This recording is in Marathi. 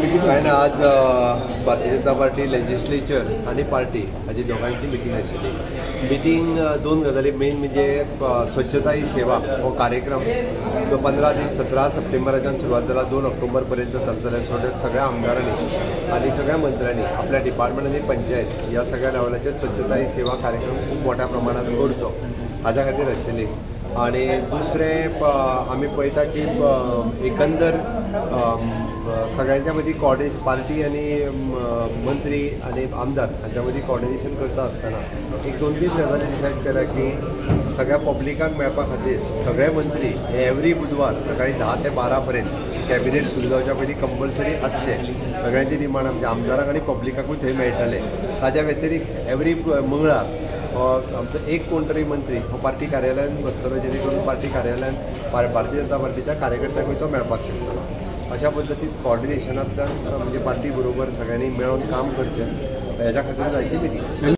काय ना आज भारतीय जनता पार्टी लेजिस्लेचर आणि पार्टी हाजी दोगांची मिटींग आशिल्ली. मिटींग दोन गजाली मेन म्हणजे स्वच्छता ही सेवा हो कार्यक्रम तो 15 ते 17 सप्टेंबराच्यान सुरवात जाला, 2 ऑक्टोबर पर्यंत चलतले. सगळ्या आमदारांनी आणि सगळ्या मंत्र्यांनी आपल्या डिपार्टमेंट आणि पंचायत या सगळ्या लेवलाचेर स्वच्छता ही सेवा कार्यक्रम खूप मोठ्या प्रमाणात करचो हाज्या खातीर आशिल्ली. आणि दुसरें आमी पळयता की एकंदर सगळ्यांच्या मदीं कॉर्डिनेशन पार्टी आणि मंत्री आणि आमदार हांच्या मदीं कॉर्डिनेशन करता आसतना एक 2-3 गजाली डिसायड केल्या की सगळ्या पब्लिकाक मेळपा खातीर सगळे मंत्री हे एवरी बुधवार सकाळी 10 ते 12 पर्यंत कॅबिनेट सुरू जावच्या पयलीं कंपल्सरी आसचे. सगळ्यांची डिमांड आमच्या आमदारांक आनी पब्लिकाकूय थंय मेळटले. ताज्या व्यतिरिक्त एवरी मंगळार आमचो एक कोण तरी मंत्री हो पार्टी कार्यालयात बसतलो, जेणे करून पार्टी कार्यालयात भारतीय जनता पार्टीच्या कार्यकर्त्यांकूय तो मेळपाक शकतलो. अशा पद्दतीन कॉर्डिनेशनांतल्यान म्हणजे पार्टी बरोबर सगळ्यांनी मेळून काम करचें, हेच्या खातीर जायची मिटींग.